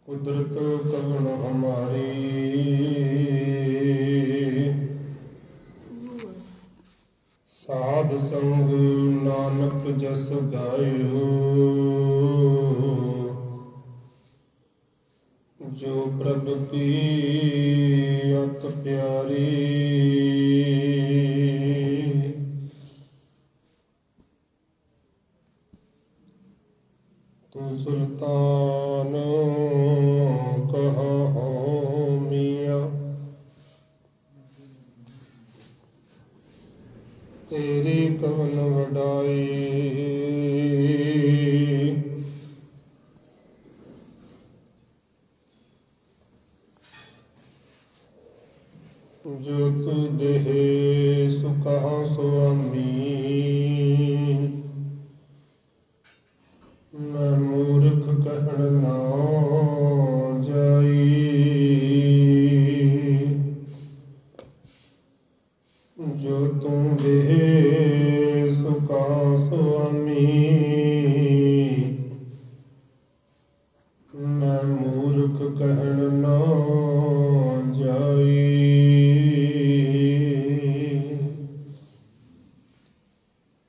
कुदरत कवन हमारी, साध संग नानक जस गायो। जो प्रभ की अत प्यारी, तू सुल्तान कहा हो मियाँ। तेरी कवन वडाई, जो तू देहे सो कहा स्वामी। मैं मूर्ख कहण ना जाई, जो तू देहे सो कहा स्वामी। मैं मूर्ख कहण ना जाई।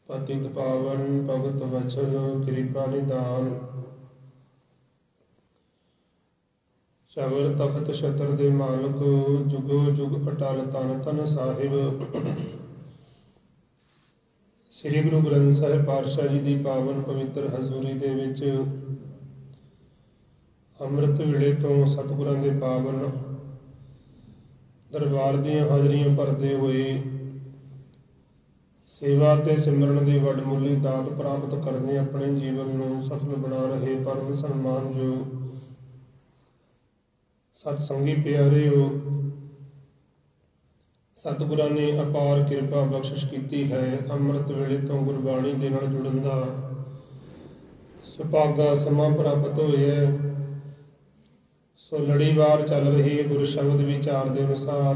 पतित पावन भगत वचन कृपा निदान, शबर तखत छतर दे मालक। जुगो जुग अटल तन तन साहिब। श्री गुरु ग्रंथ साहिब पातशाह जी की पावन पवित्र हजूरी दे विच ਅੰਮ੍ਰਿਤ ਵੇਲੇ ਤੋਂ ਸਤਿਗੁਰਾਂ ਦੇ ਪਾਵਨ ਦਰਬਾਰ ਦੀਆਂ ਹਾਜ਼ਰੀਆਂ ਭਰਦੇ ਹੋਏ ਸੇਵਾ ਤੇ ਸਿਮਰਨ ਦੀ ਵਡਮੁੱਲੀ ਦਾਤ ਪ੍ਰਾਪਤ ਕਰਨੇ ਆਪਣੇ ਜੀਵਨ ਨੂੰ ਸਫਲ ਬਣਾ ਰਹੇ ਪਰਮ ਸਨਮਾਨਯੋਗ ਸਤ ਸੰਗੀ ਪਿਆਰਿਓ, ਸਤਿਗੁਰਾਂ ਨੇ ਅਪਾਰ ਕਿਰਪਾ ਬਖਸ਼ਿਸ਼ ਕੀਤੀ ਹੈ। ਅੰਮ੍ਰਿਤ ਵੇਲੇ ਤੋਂ ਗੁਰਬਾਣੀ ਦੇ ਨਾਲ ਜੁੜਨ ਦਾ ਸੁਭਾਗਾ ਸਮਾਂ ਪ੍ਰਾਪਤ ਹੋਇਆ। ਸੋ ਲੜੀਵਾਰ ਚੱਲ ਰਹੀ ਹੈ ਗੁਰੂ ਸ਼ਬਦ ਵਿਚਾਰ ਦੇ ਅਨੁਸਾਰ।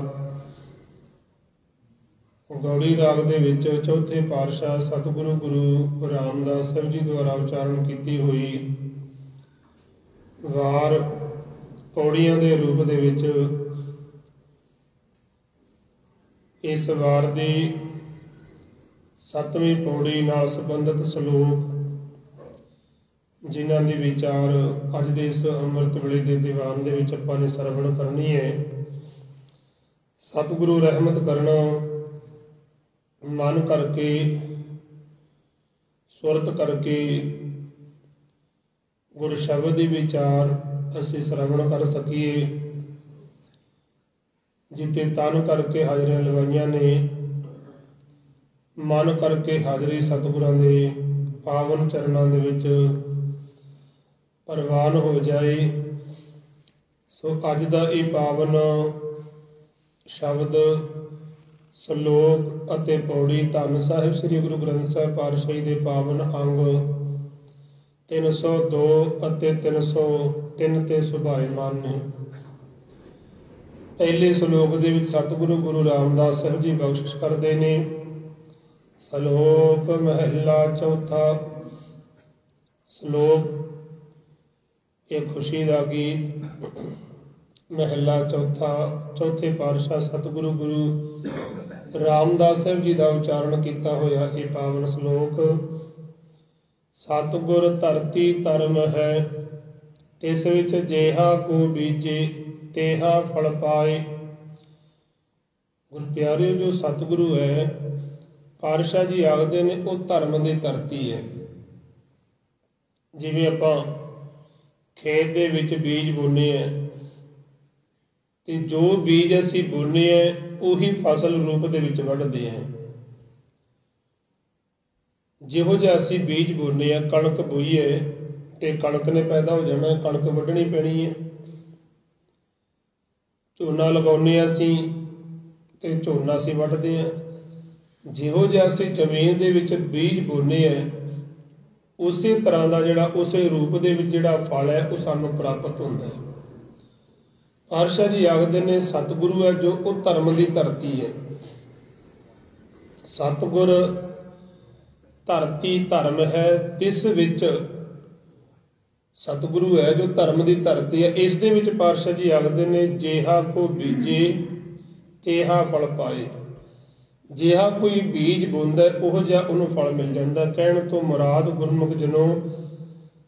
ਗੌੜੀ ਰਾਗ ਦੇ ਵਿੱਚ ਚੌਥੇ ਪਾਤਸ਼ਾਹ ਸਤਿਗੁਰੂ ਗੁਰੂ ਰਾਮਦਾਸ ਸਾਹਿਬ ਜੀ ਦੁਆਰਾ ਉਚਾਰਨ ਕੀਤੀ ਹੋਈ ਵਾਰ ਪੌੜੀਆਂ ਦੇ ਰੂਪ ਦੇ ਵਿੱਚ ਇਸ ਵਾਰ ਦੀ 7ਵੀਂ ਪੌੜੀ ਨਾਲ ਸੰਬੰਧਿਤ ਸ਼ਲੋਕ, ਜਿਨ੍ਹਾਂ ਦੀ ਵਿਚਾਰ ਅੱਜ ਦੇ ਇਸ ਅੰਮ੍ਰਿਤ ਵੇਲੇ ਦੇ ਦੀਵਾਨ ਦੇ ਵਿੱਚ ਆਪਾਂ ਨੇ ਸਰਵਣ ਕਰਨੀ ਹੈ। ਸਤਿਗੁਰੂ ਰਹਿਮਤ ਕਰਨਾ, ਮਨ ਕਰਕੇ ਸੁਰਤ ਕਰਕੇ ਗੁਰ ਸ਼ਬਦ ਦੀ ਵਿਚਾਰ ਅਸੀਂ ਸਰਵਣ ਕਰ ਸਕੀਏ। ਜਿੱਥੇ ਤਨ ਕਰਕੇ ਹਾਜ਼ਰੀਆਂ ਲਵਾਈਆਂ ਨੇ, ਮਨ ਕਰਕੇ ਹਾਜ਼ਰੀ ਸਤਿਗੁਰਾਂ ਦੇ ਪਾਵਨ ਚਰਨਾਂ ਦੇ ਵਿੱਚ ਪ੍ਰਵਾਨ ਹੋ ਜਾਏ। ਸੋ ਅੱਜ ਦਾ ਇਹ ਪਾਵਨ ਸ਼ਬਦ, ਸ਼ਲੋਕ ਅਤੇ ਪੌੜੀ ਧੰਨ ਸਾਹਿਬ ਸ੍ਰੀ ਗੁਰੂ ਗ੍ਰੰਥ ਸਾਹਿਬ ਪਾਤਸ਼ਾਹੀ ਦੇ ਪਾਵਨ ਅੰਗ 302 ਅਤੇ 303 ਤੇ ਸੁਭਾਏਮਾਨ ਨੇ। ਪਹਿਲੇ ਸ਼ਲੋਕ ਦੇ ਵਿੱਚ ਸਤਿਗੁਰੂ ਗੁਰੂ ਰਾਮਦਾਸ ਸਾਹਿਬ ਜੀ ਬਖਸ਼ਿਸ਼ ਕਰਦੇ ਨੇ। ਸ਼ਲੋਕ ਮਹਲਾ ਚੌਥਾ। ਸ਼ਲੋਕ ਇਹ ਖੁਸ਼ੀ ਦਾ ਗੀਤ। ਮਹਲਾ ਚੌਥਾ। ਚੌਥੇ ਪਾਤਸ਼ਾਹ ਸਤਿਗੁਰੂ ਗੁਰੂ ਰਾਮਦਾਸ ਸਾਹਿਬ ਜੀ ਦਾ ਉਚਾਰਨ ਕੀਤਾ ਹੋਇਆ ਇਹ ਪਾਵਨ ਸ਼ਲੋਕ। ਸਤਿਗੁਰ ਧਰਤੀ ਧਰਮ ਹੈ, ਤਿਸ ਵਿੱਚ ਜੇਹਾ ਕੋ ਬੀਜੇ ਤੇਹਾ ਫਲ ਪਾਏ। ਗੁਰ ਪਿਆਰਿਓ, ਜੋ ਸਤਿਗੁਰੂ ਹੈ ਪਾਤਸ਼ਾਹ ਜੀ ਆਖਦੇ ਨੇ ਉਹ ਧਰਮ ਦੀ ਧਰਤੀ ਹੈ। ਜਿਵੇਂ ਆਪਾਂ ਖੇਤ ਦੇ ਵਿੱਚ ਬੀਜ ਬੋਨੇ ਹੈ ਤੇ ਜੋ ਬੀਜ ਅਸੀਂ ਬੋਨੇ ਹੈ ਉਹੀ ਫਸਲ ਰੂਪ ਦੇ ਵਿੱਚ ਵੱਢਦੇ ਹਾਂ। ਜਿਹੋ ਜਿਹਾ ਅਸੀਂ ਬੀਜ ਬੋਨੇ ਆ, ਕਣਕ ਬੋਈਏ ਤੇ ਕਣਕ ਨੇ ਪੈਦਾ ਹੋ ਜਾਣਾ, ਕਣਕ ਵੱਢਣੀ ਪੈਣੀ ਹੈ। ਝੋਨਾ ਲਗਾਉਂਦੇ ਹਾਂ ਅਸੀਂ ਤੇ ਝੋਨਾ ਅਸੀਂ ਵੱਢਦੇ ਹਾਂ। ਜਿਹੋ ਜਿਹਾ ਅਸੀਂ ਜ਼ਮੀਨ ਦੇ ਵਿੱਚ ਬੀਜ ਬੋਨੇ ਹੈ, ਉਸੇ ਤਰ੍ਹਾਂ ਦਾ ਜਿਹੜਾ ਉਸੇ ਰੂਪ ਦੇ ਵਿੱਚ ਜਿਹੜਾ ਫਲ ਹੈ ਉਹ ਸਾਨੂੰ ਪ੍ਰਾਪਤ ਹੁੰਦਾ ਹੈ। ਪਾਤਸ਼ਾਹ ਜੀ ਆਖਦੇ ਨੇ ਸਤਿਗੁਰੂ ਹੈ ਜੋ ਉਹ ਧਰਮ ਦੀ ਧਰਤੀ ਹੈ। ਸਤਿਗੁਰ ਧਰਤੀ ਧਰਮ ਹੈ, ਤਿਸ ਵਿੱਚ ਸਤਿਗੁਰੂ ਹੈ ਜੋ ਧਰਮ ਦੀ ਧਰਤੀ ਹੈ। ਇਸ ਦੇ ਵਿੱਚ ਪਾਤਸ਼ਾਹ ਜੀ ਆਖਦੇ ਨੇ, ਜਿਹਾ ਕੋ ਬੀਜੇ ਤੇਹਾ ਫਲ ਪਾਏ। ਜਿਹਾ ਕੋਈ ਬੀਜ ਬੋਂਦਾ ਉਹ ਜਿਹਾ ਉਹਨੂੰ ਫਲ ਮਿਲ ਜਾਂਦਾ। ਕਹਿਣ ਤੋਂ ਮੁਰਾਦ ਗੁਰਮੁਖ ਜਨੋ,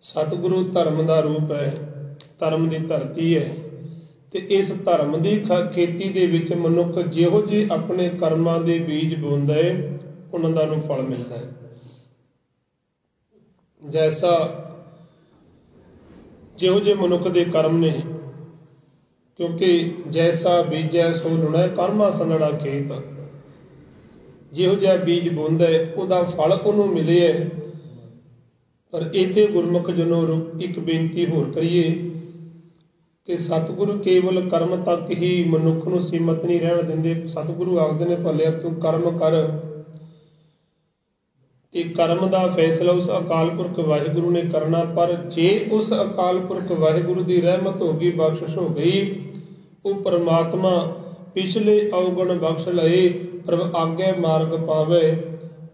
ਸਤਿਗੁਰੂ ਧਰਮ ਦਾ ਰੂਪ ਹੈ, ਧਰਮ ਦੀ ਧਰਤੀ ਹੈ, ਤੇ ਇਸ ਧਰਮ ਦੀ ਖੇਤੀ ਦੇ ਵਿੱਚ ਮਨੁੱਖ ਜਿਹੋ ਜਿਹੇ ਆਪਣੇ ਕਰਮਾਂ ਦੇ ਬੀਜ ਬੋਂਦਾ ਹੈ ਉਹਨਾਂ ਦਾ ਨੂੰ ਫਲ ਮਿਲਦਾ ਹੈ। ਜੈਸਾ ਜਿਹੋ ਜਿਹੇ ਮਨੁੱਖ ਦੇ ਕਰਮ ਨੇ, ਕਿਉਂਕਿ ਜੈਸਾ ਬੀਜੈ ਸੋ ਲੁਣੈ, ਕਰਮਾ ਸੰਦੜਾ ਖੇਤ। ਜਿਹੋ ਜਿਹਾ ਬੀਜ ਬੋਂਦਾ ਹੈ ਉਹਦਾ ਫਲ ਉਹਨੂੰ ਮਿਲੇ ਹੈ। ਪਰ ਇੱਥੇ ਗੁਰਮੁਖ ਜਨੋ ਇੱਕ ਬੇਨਤੀ ਹੋਰ ਕਰੀਏ ਕਿ ਸਤਿਗੁਰੂ ਕੇਵਲ ਕਰਮ ਤੱਕ ਹੀ ਮਨੁੱਖ ਨੂੰ ਸੀਮਤ ਨਹੀਂ ਰਹਿਣ ਦਿੰਦੇ। ਸਤਿਗੁਰੂ ਆਖਦੇ ਨੇ, ਭਲਿਆ ਤੂੰ ਕਰਮ ਕਰ, ਤੇ ਕਰਮ ਦਾ ਫੈਸਲਾ ਉਸ ਅਕਾਲ ਪੁਰਖ ਵਾਹਿਗੁਰੂ ਨੇ ਕਰਨਾ। ਪਰ ਜੇ ਉਸ ਅਕਾਲ ਪੁਰਖ ਵਾਹਿਗੁਰੂ ਦੀ ਰਹਿਮਤ ਹੋ ਗਈ, ਬਖਸ਼ਿਸ਼ ਹੋ ਗਈ, ਉਹ ਪਰਮਾਤਮਾ ਪਿਛਲੇ ਅਵਗੁਣ ਬਖਸ਼ ਲਏ, ਪ੍ਰਭ ਆਗੇ ਮਾਰਗ ਪਾਵੇ,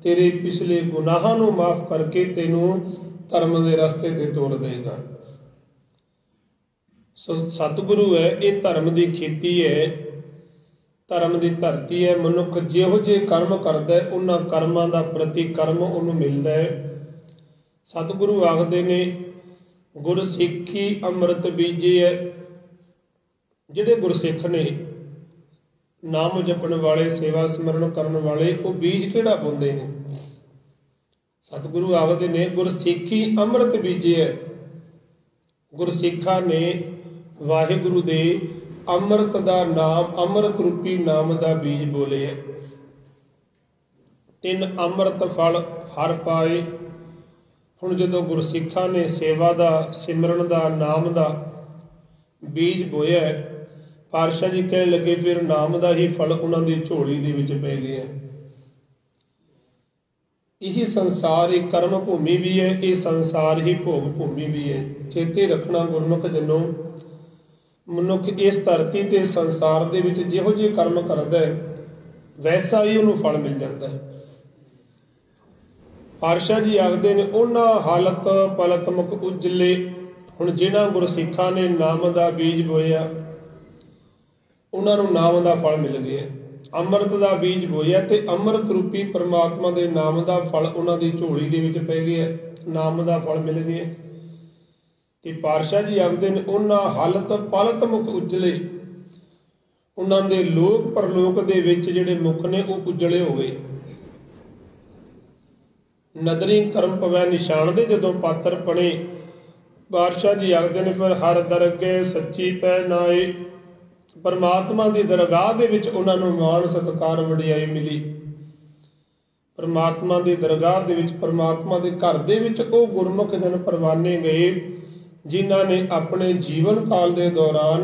ਤੇਰੇ ਪਿਛਲੇ ਗੁਨਾਹਾਂ ਨੂੰ ਮਾਫ ਕਰਕੇ ਤੈਨੂੰ ਧਰਮ ਦੇ ਰਸਤੇ ਤੇ ਤੋਰ ਦੇਗਾ। ਸੋ ਸਤਿਗੁਰੂ ਹੈ, ਇਹ ਧਰਮ ਦੀ ਖੇਤੀ ਹੈ, ਧਰਮ ਦੀ ਧਰਤੀ ਹੈ। ਮਨੁੱਖ ਜਿਹੋ ਜਿਹੇ ਕਰਮ ਕਰਦਾ ਉਹਨਾਂ ਕਰਮਾਂ ਦਾ ਪ੍ਰਤੀਕਰਮ ਉਹਨੂੰ ਮਿਲਦਾ ਹੈ। ਸਤਿਗੁਰੂ ਆਖਦੇ ਨੇ, ਗੁਰ ਸਿੱਖੀ ਅੰਮ੍ਰਿਤ ਬੀਜੇ ਹੈ। ਜਿਹੜੇ ਗੁਰਸਿੱਖ ਨੇ, ਨਾਮ ਜਪਣ ਵਾਲੇ, ਸੇਵਾ ਸਿਮਰਨ ਕਰਨ ਵਾਲੇ, ਉਹ ਬੀਜ ਕਿਹੜਾ ਬੋਂਦੇ ਨੇ? ਸਤਿਗੁਰੂ ਆਖਦੇ ਨੇ, ਗੁਰਸਿੱਖੀ ਅੰਮ੍ਰਿਤ ਬੀਜੇ ਹੈ। ਗੁਰਸਿੱਖਾਂ ਨੇ ਵਾਹਿਗੁਰੂ ਦੇ ਅੰਮ੍ਰਿਤ ਦਾ ਨਾਮ, ਅੰਮ੍ਰਿਤ ਰੂਪੀ ਨਾਮ ਦਾ ਬੀਜ ਬੋਲੇ ਹੈ। ਤਿੰਨ ਅੰਮ੍ਰਿਤ ਫਲ ਹਰ ਪਾਏ। ਹੁਣ ਜਦੋਂ ਗੁਰਸਿੱਖਾਂ ਨੇ ਸੇਵਾ ਦਾ, ਸਿਮਰਨ ਦਾ, ਨਾਮ ਦਾ ਬੀਜ ਬੋਇਆ, ਪਾਤਸ਼ਾਹ ਜੀ ਕਹਿਣ ਲੱਗੇ, ਫਿਰ ਨਾਮ ਦਾ ਹੀ ਫਲ ਉਹਨਾਂ ਦੀ ਝੋਲੀ ਦੇ ਵਿੱਚ ਪੈ ਗਿਆ। ਇਹ ਸੰਸਾਰ ਇੱਕ ਕਰਮ ਭੂਮੀ ਵੀ ਹੈ, ਇਹ ਸੰਸਾਰ ਹੀ ਭੋਗ ਭੂਮੀ ਵੀ ਹੈ। ਚੇਤੇ ਰੱਖਣਾ ਗੁਰਮੁਖ ਜਨੋ, ਮਨੁੱਖ ਇਸ ਧਰਤੀ ਤੇ ਸੰਸਾਰ ਦੇ ਵਿੱਚ ਜਿਹੋ ਜਿਹੇ ਕਰਮ ਕਰਦਾ ਹੈ ਵੈਸਾ ਹੀ ਉਹਨੂੰ ਫਲ ਮਿਲ ਜਾਂਦਾ ਹੈ। ਪਾਤਸ਼ਾਹ ਜੀ ਆਖਦੇ ਨੇ, ਉਹਨਾਂ ਹਾਲਤ ਪਲਤ ਮੁਖ ਉਜਲੇ। ਹੁਣ ਜਿਨ੍ਹਾਂ ਗੁਰਸਿੱਖਾਂ ਨੇ ਨਾਮ ਦਾ ਬੀਜ ਬੋਇਆ ਉਹਨਾਂ ਨੂੰ ਨਾਮ ਦਾ ਫਲ ਮਿਲ ਗਿਆ। ਅੰਮ੍ਰਿਤ ਦਾ ਬੀਜ ਬੋਇਆ ਤੇ ਅੰਮ੍ਰਿਤ ਰੂਪੀ ਪਰਮਾਤਮਾ ਦੇ ਨਾਮ ਦਾ ਫਲ ਉਹਨਾਂ ਦੀ ਝੋਲੀ ਦੇ ਵਿੱਚ ਪੈ ਗਿਆ, ਨਾਮ ਦਾ ਫਲ ਮਿਲ ਗਿਆ। ਤੇ ਪਾਤਸ਼ਾਹ ਜੀ ਆਖਦੇ ਨੇ, ਉਹਨਾਂ ਹਾਲਤ ਪਲਤ ਮੁਖ ਉਜਲੇ। ਉਹਨਾਂ ਦੇ ਲੋਕ ਪਰਲੋਕ ਦੇ ਵਿੱਚ ਜਿਹੜੇ ਮੁਖ ਨੇ ਉਹ ਉਜਲੇ ਹੋ ਗਏ। ਨਦਰੀ ਕਰਮ ਪਵੈ ਨਿਸ਼ਾਨ ਦੇ ਜਦੋਂ ਪਾਤਰ ਬਣੇ, ਪਾਤਸ਼ਾਹ ਜੀ ਆਖਦੇ ਨੇ, ਫਿਰ ਹਰ ਦਰਗਹਿ ਸੱਚੀ ਪੈ ਨਾਏ। ਪਰਮਾਤਮਾ ਦੀ ਦਰਗਾਹ ਦੇ ਵਿੱਚ ਉਹਨਾਂ ਨੂੰ ਮਾਣ ਸਤਿਕਾਰ ਵਡਿਆਈ ਮਿਲੀ। ਪਰਮਾਤਮਾ ਦੀ ਦਰਗਾਹ ਦੇ ਵਿੱਚ, ਪਰਮਾਤਮਾ ਦੇ ਘਰ ਦੇ ਵਿੱਚ ਉਹ ਗੁਰਮੁਖ ਜਨ ਪਰਵਾਨੇ ਗਏ ਜਿਨ੍ਹਾਂ ਨੇ ਆਪਣੇ ਜੀਵਨ ਕਾਲ ਦੇ ਦੌਰਾਨ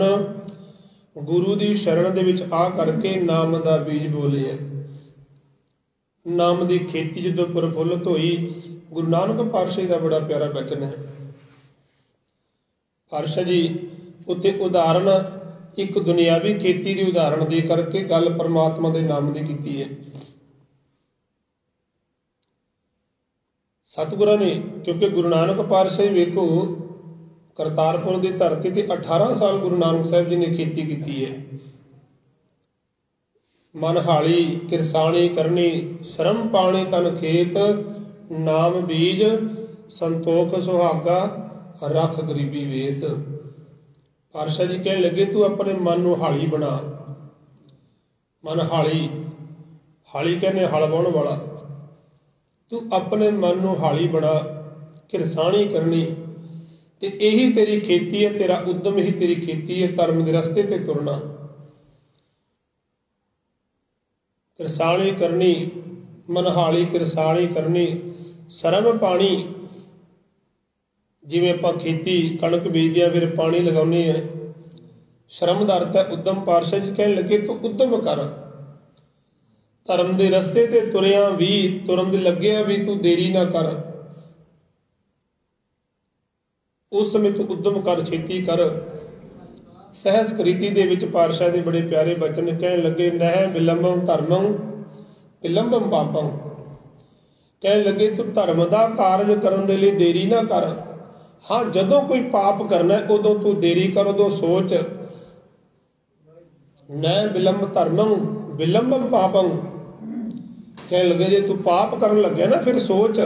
ਗੁਰੂ ਦੀ ਸ਼ਰਨ ਦੇ ਵਿੱਚ ਆ ਕਰਕੇ ਨਾਮ ਦਾ ਬੀਜ ਬੋਲੇ ਹੈ। ਨਾਮ ਦੀ ਖੇਤੀ ਜਦੋਂ ਪ੍ਰਫੁੱਲਤ ਹੋਈ, ਗੁਰੂ ਨਾਨਕ ਪਾਤਸ਼ਾਹ ਦਾ ਬੜਾ ਪਿਆਰਾ ਬਚਨ ਹੈ। ਪਾਤਸ਼ਾਹ ਜੀ ਉੱਥੇ ਉਦਾਹਰਣ, ਇੱਕ ਦੁਨਿਆਵੀ ਖੇਤੀ ਦੀ ਉਦਾਹਰਣ ਦੇ ਕਰਕੇ ਗੱਲ ਪਰਮਾਤਮਾ ਦੇ ਨਾਮ ਦੀ ਕੀਤੀ ਹੈ। ਸਤਿਗੁਰਾਂ ਨੇ, ਕਿਉਂਕਿ ਗੁਰੂ ਨਾਨਕ ਪਾਤਸ਼ਾਹ ਵੇਖੋ, ਕਰਤਾਰਪੁਰ ਦੀ ਧਰਤੀ ਤੇ 18 ਸਾਲ ਗੁਰੂ ਨਾਨਕ ਸਾਹਿਬ ਜੀ ਨੇ ਖੇਤੀ ਕੀਤੀ ਹੈ। ਮਨ ਹਾਲੀ ਕਿਰਸਾਣੀ ਕਰਨੀ, ਸ਼ਰਮ ਪਾਣੀ ਤਨ ਖੇਤ, ਨਾਮ ਬੀਜ ਸੰਤੋਖ ਸੁਹਾਗਾ, ਰੱਖ ਗਰੀਬੀ ਵੇਸ। ਪਾਤਸ਼ਾਹ ਜੀ ਕਹਿਣ ਲੱਗੇ, ਤੂੰ ਆਪਣੇ ਮਨ ਨੂੰ ਹਾਲੀ ਬਣਾ। ਮਨ ਹਾਲੀ, ਹਾਲੀ ਕਹਿੰਦੇ ਹਲ ਵਾਹੁਣ ਵਾਲਾ। ਤੂੰ ਆਪਣੇ ਮਨ ਨੂੰ ਹਾਲੀ ਬਣਾ, ਕਿਰਸਾਣੀ ਕਰਨੀ, ਤੇ ਇਹੀ ਤੇਰੀ ਖੇਤੀ ਹੈ, ਤੇਰਾ ਉਦਮ ਹੀ ਤੇਰੀ ਖੇਤੀ ਹੈ, ਧਰਮ ਦੇ ਰਸਤੇ ਤੇ ਤੁਰਨਾ। ਕਿਰਸਾਣੀ ਕਰਨੀ, ਮਨਹਾਲੀ ਕਿਰਸਾਣੀ ਕਰਨੀ, ਸ਼ਰਮ ਪਾਣੀ। ਜਿਵੇਂ ਆਪਾਂ ਖੇਤੀ ਕਣਕ ਬੀਜਦੇ ਹਾਂ, ਫਿਰ ਪਾਣੀ ਲਗਾਉਂਦੇ ਹਾਂ। ਸ਼ਰਮ ਦਾ ਅਰਥ ਹੈ ਉਦਮ। ਪਾਤਸ਼ਾਹ ਜੀ ਕਹਿਣ ਲੱਗੇ, ਤੂੰ ਉਦਮ ਕਰ। ਧਰਮ ਦੇ ਰਸਤੇ ਤੇ ਤੁਰਿਆ ਵੀ, ਤੁਰਨ ਦੇ ਲੱਗਿਆ ਵੀ, ਤੂੰ ਦੇਰੀ ਨਾ ਕਰ। ਉਸ ਸਮੇਂ ਤੂੰ ਉਦਮ ਕਰ, ਛੇਤੀ ਕਰ। ਸਹਿਜ ਕ੍ਰੀਤੀ ਦੇ ਵਿੱਚ ਪਾਤਸ਼ਾਹ ਦੇ ਬੜੇ ਪਿਆਰੇ ਬਚਨ ਕਹਿਣ ਲੱਗੇ, ਨਹਿ ਵਿਲੰਬਮ ਧਰਮੰ ਵਿਲੰਬਮ ਪਾਪੰ। ਕਹਿਣ ਲੱਗੇ, ਤੂੰ ਧਰਮ ਦਾ ਕਾਰਜ ਕਰਨ ਦੇ ਲਈ ਦੇਰੀ ਨਾ ਕਰ। हाँ, जदों कोई पाप करना उदों तू देरी कर, उदों सोच। न विलंब धर्मं विलंबम पापं, कह लगे जे तू पाप करन लगे ना फिर सोच,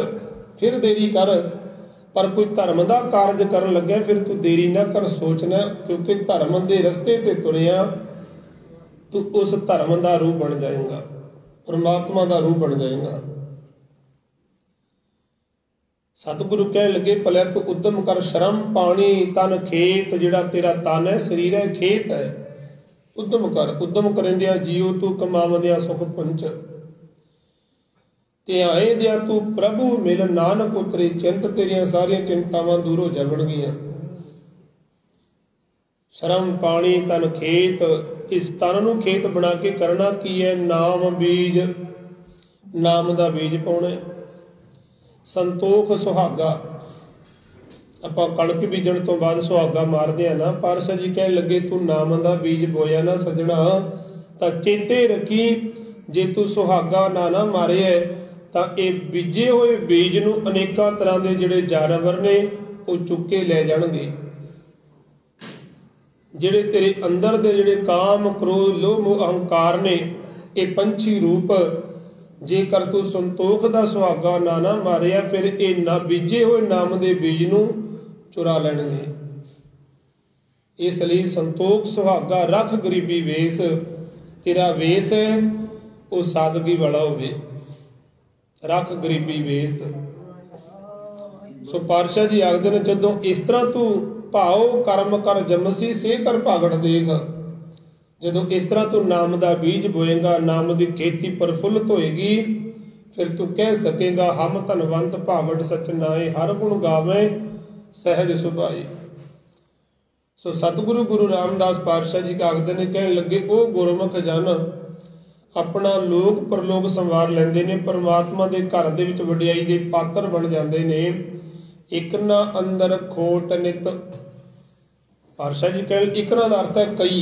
फिर देरी कर। पर कोई धर्म का कारज करन लगे फिर तू देरी ना कर, सोचना। क्योंकि धर्म के रस्ते ते तुरिया तू उस धर्म का रूप बन जाएगा, परमात्मा का रूप बन जाएगा। सतगुरु कह लगे भले तू उद्यम कर, श्रम पानी तन खेत, जिहड़ा तेरा तन है शरीर है खेत है, उद्यम कर। उद्यम करेंदिया जीव तू कमावंदिया सुख पुंच, ध्याए दिया तू प्रभु मिल, नानक उतरी चिंत, तेरिया सारिया चिंतावां दूर हो जावणगियां। श्रम पानी तन खेत, इस तन नूं खेत बना के करना की है? नाम बीज, नाम दा बीज पाउणा। संतोख सुहागा, ਆਪਾਂ कणक बीजण तो बाद सुहागा मारदे आ ना, पातशाह जी कह लगे तू नाम दा बीज बोया ना सजना, तां चेते रखी जे तू सुहागा ना मारिया ਤਾਂ ਇਹ ਬੀਜੇ ਹੋਏ ਬੀਜ ਨੂੰ ਅਨੇਕਾਂ ਤਰ੍ਹਾਂ ਦੇ ਜਿਹੜੇ ਜਾਨਵਰ ਨੇ ਉਹ ਚੁੱਕ ਕੇ ਲੈ ਜਾਣਗੇ। ਜਿਹੜੇ ਤੇਰੇ ਅੰਦਰ ਦੇ ਜਿਹੜੇ ਕਾਮ ਕ੍ਰੋਧ ਲੋਭ ਮੋਹ ਅਹੰਕਾਰ ਨੇ, ਇਹ ਪੰਛੀ ਰੂਪ, ਜੇਕਰ ਤੂੰ ਸੰਤੋਖ ਦਾ ਸੁਹਾਗਾ ਨਾ ਮਾਰਿਆ ਫਿਰ ਇਹ ਨਾ ਬੀਜੇ ਹੋਏ ਨਾਮ ਦੇ ਬੀਜ ਨੂੰ ਚੁਰਾ ਲੈਣਗੇ। ਇਸ ਲਈ ਸੰਤੋਖ ਸੁਹਾਗਾ ਰੱਖ ਗਰੀਬੀ ਵੇਸ, ਤੇਰਾ ਵੇਸ ਹੈ ਉਹ ਸਾਦਗੀ ਵਾਲਾ ਹੋਵੇ, रख गरीबी वेस। सो पातशाह जी आखदे ने जदों इस तरह तू भाओ कर्म कर जमसी से कर भागड़ देख, जदों इस तरह तू नाम दा बीज बोएगा, नाम दी खेती प्रफुल्लित होएगी, फिर तू कह सकेगा हम धनवंत भागड़ सचनाए, हर गुण गावे सहज सुभाए। सो सतगुरु गुरु रामदास पातशाह जी आखदे ने, कहन लगे ओ गुरमुख जन अपना लोक परलोक संवार लेंदे ने, परमात्मा दे घर दे विच वडियाई दे पात्र बन जांदे ने। इक ना अंदर खोट नित, पातशाह जी कह इकना दा अर्थ है कई।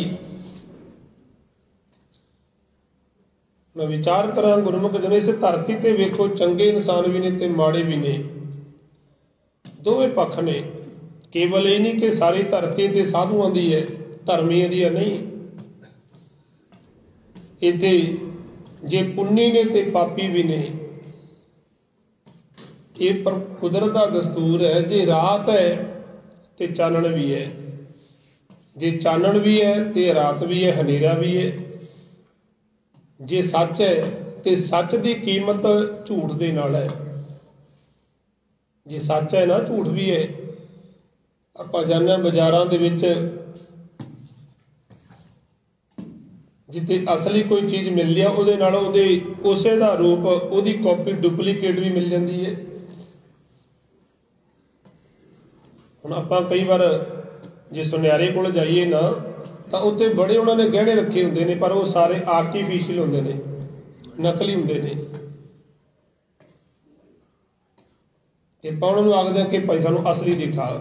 मैं विचार करा गुरमुख जन, इस धरती ते वेखो चंगे इंसान भी ने ते माड़े भी ने, दोवें पक्ष ने। केवल ये नहीं कि सारी धरती ते साधुआं दी है, धर्मियां दी है, नहीं। इत्थे जे पुन्नी ने ते पापी भी ने, ये पर कुदरत का दस्तूर है। जे रात है ते चानण भी है, जे चानण भी है ते रात भी है, हनेरा भी है। जे सच है ते सच की कीमत झूठ दे नाल है। जे सच है ना झूठ भी है। आपां जाने बाजारां दे विच जिथे असली कोई चीज़ मिलती है उहदे नाल उहदे उसे दा रूप उहदी कॉपी डुपलीकेट भी मिल जाती है। हुण आपां कई बार जे सुनियारे कोल जाइए ना तो उत्थे बड़े उन्होंने गहने रखे हुंदे ने, पर वो सारे आर्टिफिशियल हुंदे ने, नकली हुंदे ने। ते पाउण नूं आखदे कि भाई सानूं असली दिखा।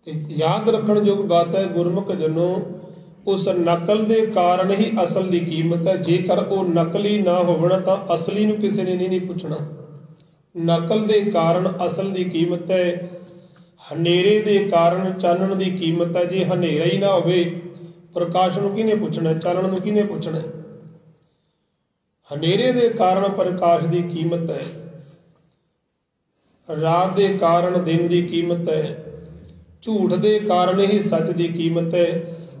ते याद रखण योग बात है गुरमुख जनों, उस नकल के कारण ही असल की कीमत है। जेकर वो नकली ना होना तो असली नूं किसी ने नहीं पूछना। नकल के कारण असल की कीमत है, हनेरे के कारण चानण की कीमत है। जे हनेरा ही ना होवे प्रकाश नूं किहने पूछना, चानण नूं किहने पूछना। हनेरे के कारण प्रकाश की कीमत है, रात के कारण दिन की कीमत है, झूठ के कारण ही सच की कीमत है।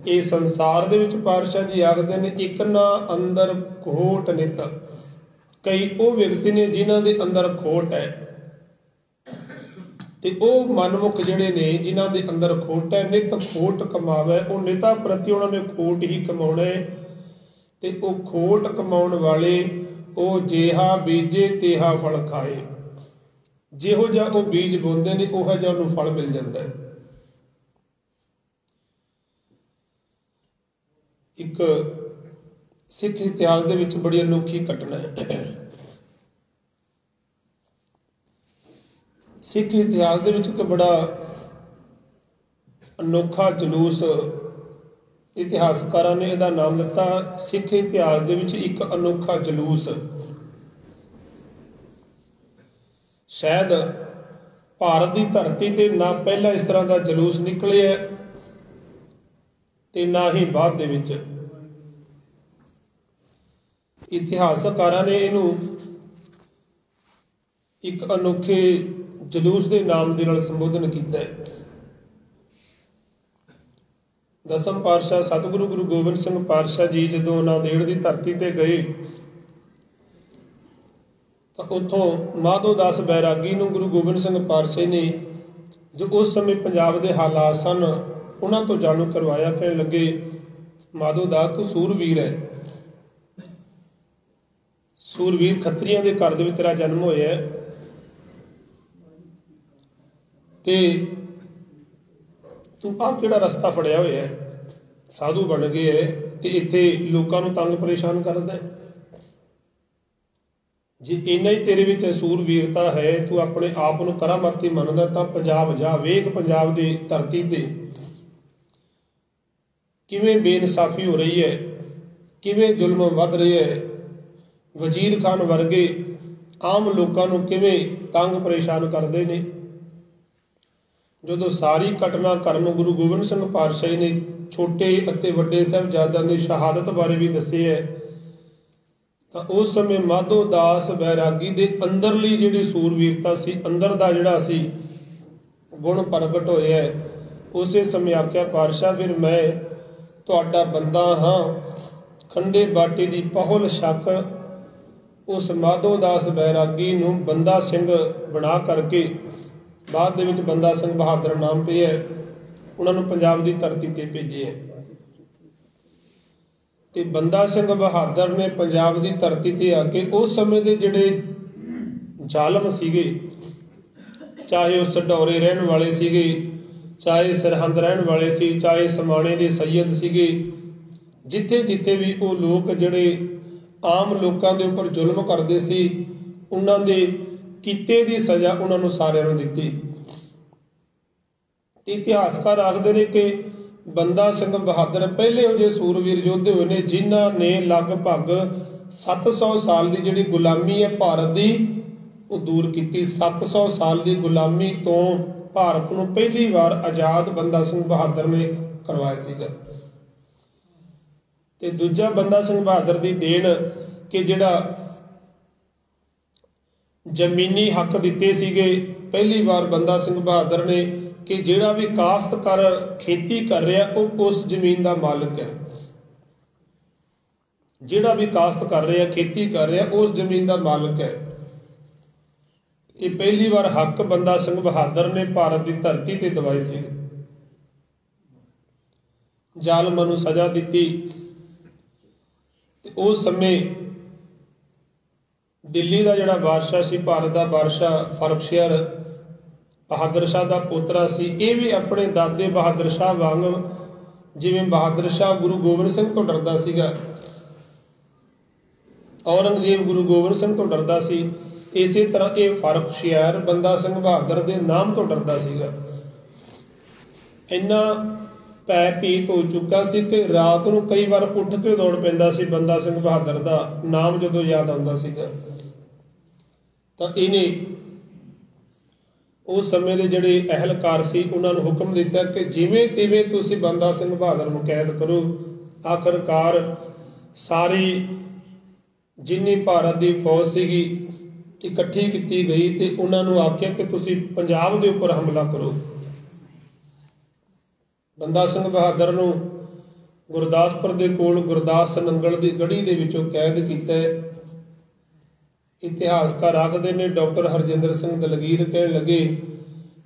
ये संसार दे विच पातशाह जी आखदे ने इक ना अंदर खोट नित। कई वो व्यक्ति ने जिन्हां दे अंदर खोट है, ते वो मनमुख जिहड़े ने जिन्हां दे अंदर खोट है, नित खोट कमावे, वो निता प्रति उन्होंने खोट ही कमाउणा है। ते वो खोट कमाउण वाले वो जेहा बीजे तेहा फल खाए। जिहो जिहा वो बीज बोंदे ने उहो जिहा उहनूं फल मिल जाता है। एक सिख इतिहास दे विच बड़ी अनोखी घटना है। सिख इतिहास दे विच एक बड़ा अनोखा जलूस इतिहासकारां ने इहदा नाम दिता, सिख इतिहास दे विच एक अनोखा जलूस। शायद ਭਾਰਤ ਦੀ ਧਰਤੀ ਤੇ ਨਾ ਪਹਿਲਾਂ ਇਸ ਤਰ੍ਹਾਂ ਦਾ ਜਲੂਸ ਨਿਕਲਿਆ ਤੇ ਨਾ ਹੀ ਬਾਅਦ ਦੇ ਵਿੱਚ। ਇਤਿਹਾਸਕਾਰਾਂ ਨੇ ਇਹਨੂੰ ਇੱਕ ਅਨੋਖੇ ਜਲੂਸ ਦੇ ਨਾਮ ਦੇ ਨਾਲ ਸੰਬੋਧਨ ਕੀਤਾ ਹੈ। ਦਸਮ ਪਾਤਸ਼ਾਹ ਸਤਿਗੁਰੂ ਗੁਰੂ ਗੋਬਿੰਦ ਸਿੰਘ ਪਾਤਸ਼ਾਹ ਜੀ ਜਦੋਂ ਨਾਂਦੇੜ ਦੀ ਧਰਤੀ ਤੇ ਗਏ ਤਾਂ ਉੱਥੋਂ ਮਾਧੋ ਦਾਸ ਬੈਰਾਗੀ ਨੂੰ ਗੁਰੂ ਗੋਬਿੰਦ ਸਿੰਘ ਪਾਤਸ਼ਾਹ ਨੇ ਜੋ ਉਸ ਸਮੇਂ ਪੰਜਾਬ ਦੇ ਹਾਲਾਤ ਸਨ ਉਹਨਾਂ ਤੋਂ ਜਾਣੂ ਕਰਵਾਇਆ। ਕਹਿਣ ਲੱਗੇ, ਮਾਧੋ ਦਾਸ ਤੂੰ ਸੂਰਵੀਰ ਹੈ, ਸੂਰਵੀਰ ਖੱਤਰੀਆਂ ਦੇ ਘਰ ਦੇ ਵਿੱਚ ਤੇਰਾ ਜਨਮ ਹੋਇਆ ਤੇ ਤੂੰ ਆਹ ਕਿਹੜਾ ਰਸਤਾ ਫੜਿਆ ਹੋਇਆ, ਸਾਧੂ ਬਣ ਗਏ ਹੈ ਤੇ ਇੱਥੇ ਲੋਕਾਂ ਨੂੰ ਤੰਗ ਪਰੇਸ਼ਾਨ ਕਰਦਾ। ਜੇ ਇੰਨਾ ਹੀ ਤੇਰੇ ਵਿੱਚ ਸੂਰਵੀਰਤਾ ਹੈ, ਤੂੰ ਆਪਣੇ ਆਪ ਨੂੰ ਕਰਾਮਾਤੀ ਮੰਨਦਾ ਤਾਂ ਪੰਜਾਬ ਜਾ ਵੇਖ, ਪੰਜਾਬ ਦੀ ਧਰਤੀ ਤੇ ਕਿਵੇਂ ਬੇਇਨਸਾਫੀ ਹੋ ਰਹੀ ਹੈ, ਕਿਵੇਂ ਜ਼ੁਲਮ ਵੱਧ ਰਿਹਾ ਹੈ, ਵਜ਼ੀਰ ਖਾਨ ਵਰਗੇ ਆਮ ਲੋਕਾਂ ਨੂੰ ਕਿਵੇਂ ਤੰਗ ਪਰੇਸ਼ਾਨ ਕਰਦੇ ਨੇ। ਜਦੋਂ ਸਾਰੀ ਘਟਨਾਕ੍ਰਮ ਗੁਰੂ ਗੋਬਿੰਦ ਸਿੰਘ ਪਾਤਸ਼ਾਹ ਨੇ ਛੋਟੇ ਅਤੇ ਵੱਡੇ ਸਾਹਿਬਜ਼ਾਦਿਆਂ ਦੀ ਸ਼ਹਾਦਤ ਬਾਰੇ ਵੀ ਦੱਸਿਆ ਹੈ ਤਾਂ ਉਸ ਸਮੇਂ ਮਾਧੋ ਦਾਸ ਬੈਰਾਗੀ ਦੇ ਅੰਦਰਲੀ ਜਿਹੜੀ ਸੂਰਵੀਰਤਾ ਸੀ, ਅੰਦਰ ਦਾ ਜਿਹੜਾ ਸੀ ਗੁਣ ਪ੍ਰਗਟ ਹੋਇਆ। ਉਸੇ ਸਮੇਂ ਆਖਿਆ, ਪਾਤਸ਼ਾਹ ਫਿਰ ਮੈਂ ਤੁਹਾਡਾ ਬੰਦਾ ਹਾਂ। ਖੰਡੇ ਬਾਟੇ ਦੀ ਪਹੁਲ ਛਕ ਉਸ ਮਾਧੋ ਦਾਸ ਬੈਰਾਗੀ ਨੂੰ ਬੰਦਾ ਸਿੰਘ ਬਣਾ ਕਰਕੇ ਬਾਅਦ ਦੇ ਵਿੱਚ ਬੰਦਾ ਸਿੰਘ ਬਹਾਦਰ ਨਾਮ ਪਿਆ, ਉਹਨਾਂ ਨੂੰ ਪੰਜਾਬ ਦੀ ਧਰਤੀ ਤੇ ਭੇਜਿਆ ਤੇ ਬੰਦਾ ਸਿੰਘ ਬਹਾਦਰ ਨੇ ਪੰਜਾਬ ਦੀ ਧਰਤੀ ਤੇ ਆ ਕੇ ਉਸ ਸਮੇਂ ਦੇ ਜਿਹੜੇ ਜ਼ਾਲਮ ਸੀਗੇ, ਚਾਹੇ ਉਹ ਸਡੌਰੇ ਰਹਿਣ ਵਾਲੇ ਸੀਗੇ, ਚਾਹੇ ਸਰਹੰਦ ਰਹਿਣ ਵਾਲੇ ਸੀ, ਚਾਹੇ ਸਮਾਣੇ ਦੇ ਸੈਯਦ ਸੀਗੇ, ਜਿੱਥੇ ਜਿੱਥੇ ਵੀ ਉਹ ਲੋਕ ਜਿਹੜੇ ਆਮ ਲੋਕਾਂ ਦੇ ਉੱਪਰ ਜ਼ੁਲਮ ਕਰਦੇ ਸੀ, ਉਹਨਾਂ ਦੇ ਕੀਤੇ ਦੀ ਸਜ਼ਾ ਉਹਨਾਂ ਨੂੰ ਸਾਰਿਆਂ ਨੂੰ ਦਿੱਤੀ। ਇਤਿਹਾਸਕਾਰ ਆਖਦੇ ਨੇ ਕਿ ਬੰਦਾ ਸਿੰਘ ਬਹਾਦਰ ਪਹਿਲੇ ਉਹ ਜਿਹੇ ਸੂਰਵੀਰ ਯੋਧੇ ਹੋਏ ਨੇ ਜਿਨ੍ਹਾਂ ਨੇ ਲਗਭਗ 700 ਸਾਲ ਦੀ ਜਿਹੜੀ ਗੁਲਾਮੀ ਹੈ ਭਾਰਤ ਦੀ ਉਹ ਦੂਰ ਕੀਤੀ। 700 ਸਾਲ ਦੀ ਗੁਲਾਮੀ ਤੋਂ ਭਾਰਤ ਨੂੰ ਪਹਿਲੀ ਵਾਰ ਆਜ਼ਾਦ ਬੰਦਾ ਸਿੰਘ ਬਹਾਦਰ ਨੇ ਕਰਵਾਇਆ ਸੀਗਾ। ਤੇ ਦੂਜਾ ਬੰਦਾ ਸਿੰਘ ਬਹਾਦਰ ਦੀ ਦੇਣ ਕਿ ਜਿਹੜਾ ਜ਼ਮੀਨੀ ਹੱਕ ਦਿੱਤੇ ਸੀਗੇ, ਪਹਿਲੀ ਵਾਰ ਬੰਦਾ ਸਿੰਘ ਬਹਾਦਰ ਨੇ ਕਿ ਜਿਹੜਾ ਵੀ ਕਾਸ਼ਤਕਾਰ ਖੇਤੀ ਕਰ ਰਿਹਾ ਉਹ ਉਸ ਜ਼ਮੀਨ ਦਾ ਮਾਲਕ ਹੈ। ਜਿਹੜਾ ਵੀ ਕਾਸ਼ਤ ਕਰ ਰਿਹਾ, ਖੇਤੀ ਕਰ ਰਿਹਾ, ਉਸ ਜ਼ਮੀਨ ਦਾ ਮਾਲਕ ਹੈ। ਇਹ ਪਹਿਲੀ ਵਾਰ ਹੱਕ ਬੰਦਾ ਸਿੰਘ ਬਹਾਦਰ ਨੇ ਭਾਰਤ ਦੀ ਧਰਤੀ ਤੇ ਦਵਾਈ ਸੀ। ਜ਼ਾਲਮਾਂ ਨੂੰ ਸਜ਼ਾ ਦਿੱਤੀ ਤੇ ਉਸ ਸਮੇਂ ਦਿੱਲੀ ਦਾ ਜਿਹੜਾ ਬਾਦਸ਼ਾਹ ਸੀ, ਭਾਰਤ ਦਾ ਬਾਦਸ਼ਾਹ ਫਰਖਸ਼ੀਰ ਬਹਾਦਰ ਸ਼ਾਹ ਦਾ ਪੋਤਰਾ ਸੀ, ਇਹ ਵੀ ਆਪਣੇ ਦਾਦੇ ਬਹਾਦਰ ਸ਼ਾਹ ਵਾਂਗ ਜਿਵੇਂ ਬਹਾਦਰ ਸ਼ਾਹ ਗੁਰੂ ਗੋਬਿੰਦ ਸਿੰਘ ਤੋਂ ਡਰਦਾ ਸੀਗਾ, ਔਰੰਗਜ਼ੇਬ ਗੁਰੂ ਗੋਬਿੰਦ ਸਿੰਘ ਤੋਂ ਡਰਦਾ ਸੀ, ਇਸੇ ਤਰ੍ਹਾਂ ਇਹ ਫਰਖਸ਼ੀਰ ਬੰਦਾ ਸਿੰਘ ਬਹਾਦਰ ਦੇ ਨਾਮ ਤੋਂ ਡਰਦਾ ਸੀਗਾ। ਇੰਨਾ ਭੈ ਭੀਤ ਹੋ ਚੁੱਕਾ ਸੀ ਕਿ ਰਾਤ ਨੂੰ ਕਈ ਵਾਰ ਉੱਠ ਕੇ ਦੌੜ ਪੈਂਦਾ ਸੀ। ਬੰਦਾ ਸਿੰਘ ਬਹਾਦਰ ਦਾ ਨਾਮ ਜਦੋਂ ਯਾਦ ਆਉਂਦਾ ਸੀਗਾ ਤਾਂ ਇਹਨੇ ਉਸ ਸਮੇਂ ਦੇ ਜਿਹੜੇ ਅਹਿਲਕਾਰ ਸੀ ਉਹਨਾਂ ਨੂੰ ਹੁਕਮ ਦਿੱਤਾ ਕਿ ਜਿਵੇਂ ਤਿਵੇਂ ਤੁਸੀਂ ਬੰਦਾ ਸਿੰਘ ਬਹਾਦਰ ਨੂੰ ਕੈਦ ਕਰੋ। ਆਖਰਕਾਰ ਸਾਰੀ ਜਿੰਨੀ ਭਾਰਤ ਦੀ ਫੌਜ ਸੀਗੀ ਇਕੱਠੀ ਕੀਤੀ ਗਈ ਤੇ ਉਹਨਾਂ ਨੂੰ ਆਖਿਆ ਕਿ ਤੁਸੀਂ ਪੰਜਾਬ ਦੇ ਉੱਪਰ ਹਮਲਾ ਕਰੋ। ਬੰਦਾ ਸਿੰਘ ਬਹਾਦਰ ਨੂੰ ਗੁਰਦਾਸਪੁਰ ਦੇ ਕੋਲ ਗੁਰਦਾਸ ਨੰਗਲ ਦੀ ਗੜੀ ਦੇ ਵਿੱਚੋਂ ਕੈਦ ਕੀਤਾ। ਇਤਿਹਾਸਕਾਰ ਆਖਦੇ ਨੇ, ਡਾਕਟਰ ਹਰਜਿੰਦਰ ਸਿੰਘ ਦਲਗੀਰ ਕਹਿਣ ਲੱਗੇ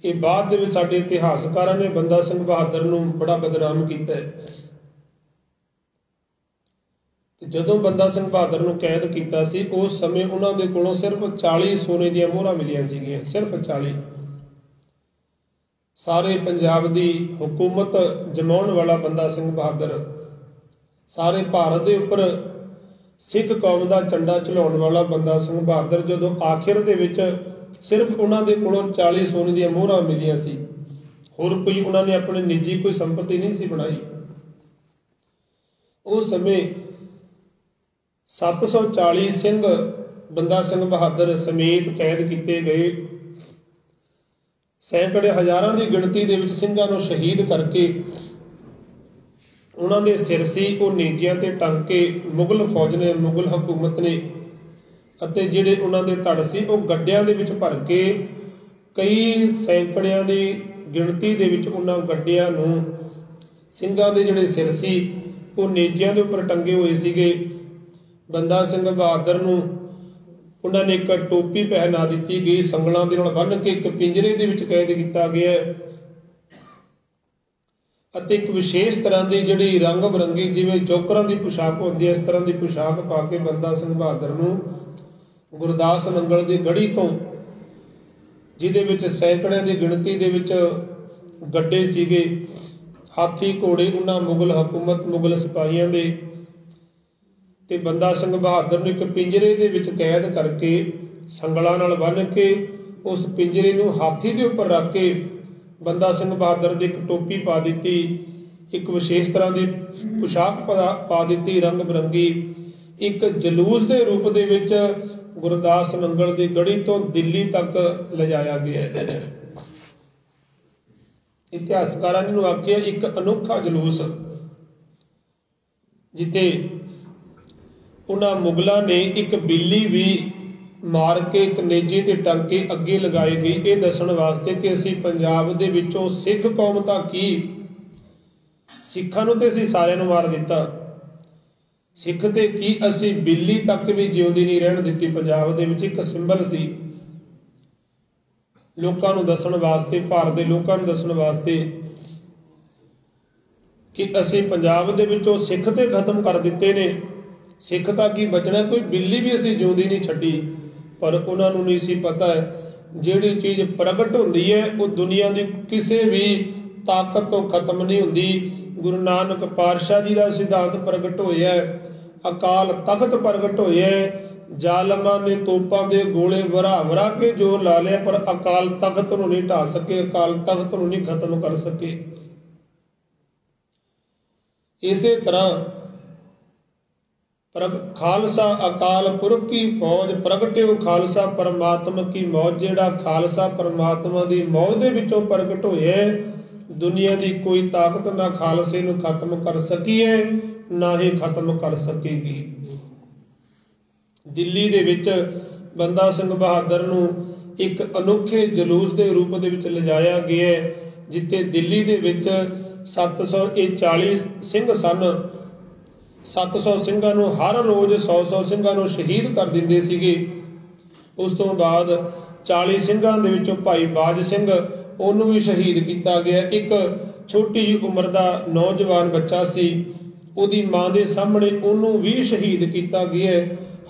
ਇਹ ਬਾਅਦ ਦੇ ਵਿੱਚ ਸਾਡੇ ਇਤਿਹਾਸਕਾਰਾਂ ਨੇ ਬੰਦਾ ਸਿੰਘ ਬਹਾਦਰ ਨੂੰ ਬੜਾ ਬਦਨਾਮ ਕੀਤਾ ਤੇ ਜਦੋਂ ਬੰਦਾ ਸਿੰਘ ਬਹਾਦਰ ਨੂੰ ਕੈਦ ਕੀਤਾ ਸੀ ਉਸ ਸਮੇਂ ਉਹਨਾਂ ਦੇ ਕੋਲੋਂ ਸਿਰਫ 40 ਸੋਨੇ ਦੀਆਂ ਮੋਹਰਾਂ ਮਿਲੀਆਂ ਸੀਗੀਆਂ, ਸਿਰਫ 40। ਸਾਰੇ ਪੰਜਾਬ ਦੀ ਹਕੂਮਤ ਜਮਾਉਣ ਵਾਲਾ ਬੰਦਾ ਸਿੰਘ ਬਹਾਦਰ, ਸਾਰੇ ਭਾਰਤ ਦੇ ਉੱਪਰ ਸਿੱਖ ਕੌਮ ਦਾ ਝੰਡਾ ਝੁਲਾਉਣ ਵਾਲਾ ਬੰਦਾ ਸਿੰਘ ਬਹਾਦਰ, ਜਦੋਂ ਆਖਿਰ ਦੇ ਵਿੱਚ ਸਿਰਫ ਉਹਨਾਂ ਦੇ ਕੋਲੋਂ 40 ਸੋਨੇ ਦੀਆਂ ਮੋਹਰਾਂ ਮਿਲੀਆਂ ਸੀ, ਹੋਰ ਕੋਈ ਉਹਨਾਂ ਨੇ ਆਪਣੀ ਨਿੱਜੀ ਕੋਈ ਸੰਪਤੀ ਨਹੀਂ ਸੀ ਬਣਾਈ। ਉਸ ਸਮੇਂ 740 ਸਿੰਘ ਬੰਦਾ ਸਿੰਘ ਬਹਾਦਰ ਸਮੇਤ ਕੈਦ ਕੀਤੇ ਗਏ सैकड़े हज़ारां की गिणती दे विच ਸਿੰਘਾਂ ਨੂੰ शहीद करके उन्हां दे सिर सी वो नेजियां ते टंग के मुगल फौज ने, मुगल हुकूमत ने, ਅਤੇ ਜਿਹੜੇ ਉਹਨਾਂ ਦੇ ਧੜ ਸੀ ਉਹ ਗੱਡਿਆਂ ਦੇ ਵਿੱਚ ਭਰ ਕੇ ਕਈ ਸੈਂਕੜਿਆਂ ਦੀ ਗਿਣਤੀ ਦੇ ਵਿੱਚ ਉਹਨਾਂ ਗੱਡਿਆਂ ਨੂੰ ਸਿੰਘਾਂ ਦੇ ਜਿਹੜੇ ਸਿਰ ਸੀ ਉਹ ਨੇਜਿਆਂ ਦੇ ਉੱਪਰ ਟੰਗੇ ਹੋਏ ਸੀਗੇ। ਬੰਦਾ ਸਿੰਘ ਬਹਾਦਰ ਨੂੰ ਉਹਨਾਂ ਨੇ ਇੱਕ ਟੋਪੀ ਪਹਿਨਾ ਦਿੱਤੀ ਗਈ, ਸੰਗਲਾਂ ਦੇ ਨਾਲ ਬੰਨ੍ਹ ਕੇ ਇੱਕ ਪਿੰਜਰੇ ਦੇ ਵਿੱਚ ਕੈਦ ਕੀਤਾ ਗਿਆ ਅਤੇ ਇੱਕ ਵਿਸ਼ੇਸ਼ ਤਰ੍ਹਾਂ ਦੀ ਜਿਹੜੀ ਰੰਗ ਬਰੰਗੀ ਜਿਵੇਂ ਜੋਕਰਾਂ ਦੀ ਪੁਸ਼ਾਕ ਹੁੰਦੀ ਹੈ ਇਸ ਤਰ੍ਹਾਂ ਦੀ ਪੁਸ਼ਾਕ ਪਾ ਕੇ ਬੰਦਾ ਸਿੰਘ ਬਹਾਦਰ ਨੂੰ ਗੁਰਦਾਸ ਨੰਗਲ ਦੀ ਗੜੀ ਤੋਂ, ਜਿਹਦੇ ਵਿੱਚ ਸੈਂਕੜਿਆਂ ਦੀ ਗਿਣਤੀ ਦੇ ਵਿੱਚ ਗੱਡੇ ਸੀਗੇ, ਹਾਥੀ ਘੋੜੇ ਉਹਨਾਂ ਮੁਗਲ ਹਕੂਮਤ ਮੁਗਲ ਸਿਪਾਹੀਆਂ ਦੇ, ਤੇ ਬੰਦਾ ਸਿੰਘ ਬਹਾਦਰ ਨੂੰ ਇੱਕ ਪਿੰਜਰੇ ਦੇ ਵਿੱਚ ਕੈਦ ਕਰਕੇ ਸੰਗਲਾਂ ਨਾਲ ਬੰਨ੍ਹ ਕੇ ਉਸ ਪਿੰਜਰੇ ਨੂੰ ਹਾਥੀ ਦੇ ਉੱਪਰ ਰੱਖ ਕੇ ਬੰਦਾ ਸਿੰਘ ਬਹਾਦਰ ਦੀ ਇੱਕ ਟੋਪੀ ਪਾ ਦਿੱਤੀ, ਇੱਕ ਵਿਸ਼ੇਸ਼ ਤਰ੍ਹਾਂ ਦੀ ਪੁਸ਼ਾਕ ਪਾ ਦਿੱਤੀ ਰੰਗ ਬਿਰੰਗੀ। ਇੱਕ ਜਲੂਸ ਦੇ ਰੂਪ ਦੇ ਵਿੱਚ ਗੁਰਦਾਸ ਨੰਗਲ ਦੀ ਗੜੀ ਤੋਂ ਦਿੱਲੀ ਤੱਕ ਲਿਜਾਇਆ ਗਿਆ। ਇਤਿਹਾਸਕਾਰਾਂ ਨੇ ਨੂੰ ਆਖਿਆ ਇੱਕ ਅਨੋਖਾ ਜਲੂਸ, ਜਿੱਥੇ ਉਹਨਾਂ ਮੁਗਲਾਂ ਨੇ ਇੱਕ ਬਿੱਲੀ ਵੀ ਮਾਰ ਕੇ ਇੱਕ ਨੇਜੇ ਤੇ ਟੰਗ ਕੇ ਅੱਗੇ ਲਗਾਈ ਗਈ, ਇਹ ਦੱਸਣ ਵਾਸਤੇ ਕਿ ਅਸੀਂ ਪੰਜਾਬ ਦੇ ਵਿੱਚੋਂ ਸਿੱਖ ਕੌਮ ਤਾਂ ਕੀ, ਸਿੱਖਾਂ ਨੂੰ ਤੇ ਅਸੀਂ ਸਾਰਿਆਂ ਨੂੰ ਮਾਰ ਦਿੱਤਾ, ਸਿੱਖ ਤੇ ਕੀ ਅਸੀਂ ਬਿੱਲੀ ਤੱਕ ਵੀ ਜਿਉਂਦੀ ਨਹੀਂ ਰਹਿਣ ਦਿੱਤੀ। ਪੰਜਾਬ ਦੇ ਵਿੱਚ ਇੱਕ ਸਿੰਬਲ ਸੀ ਲੋਕਾਂ ਨੂੰ ਦੱਸਣ ਵਾਸਤੇ, ਭਾਰਤ ਦੇ ਲੋਕਾਂ ਨੂੰ ਦੱਸਣ ਵਾਸਤੇ ਕਿ ਅਸੀਂ ਪੰਜਾਬ ਦੇ ਵਿੱਚੋਂ ਸਿੱਖ ਤੇ ਖਤਮ ਕਰ ਦਿੱਤੇ ਨੇ, ਸਿੱਖ ਤਾਂ ਕੀ ਬਚਣਾ, ਕੋਈ ਬਿੱਲੀ ਵੀ ਅਸੀਂ ਜਿਉਂਦੀ ਨਹੀਂ ਛੱਡੀ। ਪਰ ਉਹਨਾਂ ਨੂੰ ਨਹੀਂ ਸੀ ਪਤਾ ਜਿਹੜੀ ਚੀਜ਼ ਪ੍ਰਗਟ ਹੁੰਦੀ ਹੈ ਉਹ ਦੁਨੀਆ ਦੀ ਕਿਸੇ ਵੀ ਤਾਕਤ ਤੋਂ ਖਤਮ ਨਹੀਂ ਹੁੰਦੀ। ਗੁਰੂ ਨਾਨਕ ਪਾਤਸ਼ਾਹ ਜੀ ਦਾ ਸਿਧਾਂਤ ਪ੍ਰਗਟ ਹੋਇਆ, ਅਕਾਲ ਤਖਤ ਪ੍ਰਗਟ ਹੋਇਆ। ਜ਼ਾਲਮਾਂ ਨੇ ਤੋਪਾਂ ਦੇ ਗੋਲੇ ਵਰਾ ਵਰਾ ਕੇ ਜ਼ੋਰ ਲਾ ਲਿਆ ਪਰ ਅਕਾਲ ਤਖਤ ਨੂੰ ਨਹੀਂ ਢਾ ਸਕੇ, ਅਕਾਲ ਤਖਤ ਨੂੰ ਨਹੀਂ ਖਤਮ ਕਰ ਸਕੇ। ਇਸੇ ਤਰ੍ਹਾਂ ਖਾਲਸਾ ਅਕਾਲ ਪੁਰਖ ਕੀ ਫੌਜ ਪ੍ਰਗਟਿਓ ਖਾਲਸਾ ਪਰਮਾਤਮਾ ਕੀ ਮੌਜ, ਜਿਹੜਾ ਖਾਲਸਾ ਪਰਮਾਤਮਾ ਦੀ ਮੌਜ ਦੇ ਵਿੱਚੋਂ ਪ੍ਰਗਟ ਹੋਇਆ, ਦੁਨੀਆ ਦੀ ਕੋਈ ਤਾਕਤ ਨਾ ਖਾਲਸੇ ਨੂੰ ਖਤਮ ਕਰ ਸਕੀ ਹੈ ਨਾ ਹੀ ਖਤਮ ਕਰ ਸਕੇਗੀ। ਦਿੱਲੀ ਦੇ ਵਿੱਚ ਬੰਦਾ ਸਿੰਘ ਬਹਾਦਰ ਨੂੰ ਇੱਕ ਅਨੋਖੇ ਜਲੂਸ ਦੇ ਰੂਪ ਦੇ ਵਿੱਚ ਲਿਜਾਇਆ ਗਿਆ, ਜਿੱਥੇ ਦਿੱਲੀ ਦੇ ਵਿੱਚ 740 ਸਿੰਘ ਸਨ। 700 ਸਿੰਘਾਂ ਨੂੰ ਹਰ ਰੋਜ਼ 100 ਸਿੰਘਾਂ ਨੂੰ ਸ਼ਹੀਦ ਕਰ ਦਿੰਦੇ ਸੀਗੇ। ਉਸ ਤੋਂ ਬਾਅਦ 40 ਸਿੰਘਾਂ ਦੇ ਵਿੱਚੋਂ ਭਾਈ ਬਾਜ ਸਿੰਘ ਉਹਨੂੰ ਵੀ ਸ਼ਹੀਦ ਕੀਤਾ ਗਿਆ। ਇੱਕ ਛੋਟੀ ਜਿਹੀ ਉਮਰ ਦਾ ਨੌਜਵਾਨ ਬੱਚਾ ਸੀ, ਉਹਦੀ ਮਾਂ ਦੇ ਸਾਹਮਣੇ ਉਹਨੂੰ ਵੀ ਸ਼ਹੀਦ ਕੀਤਾ ਗਿਆ।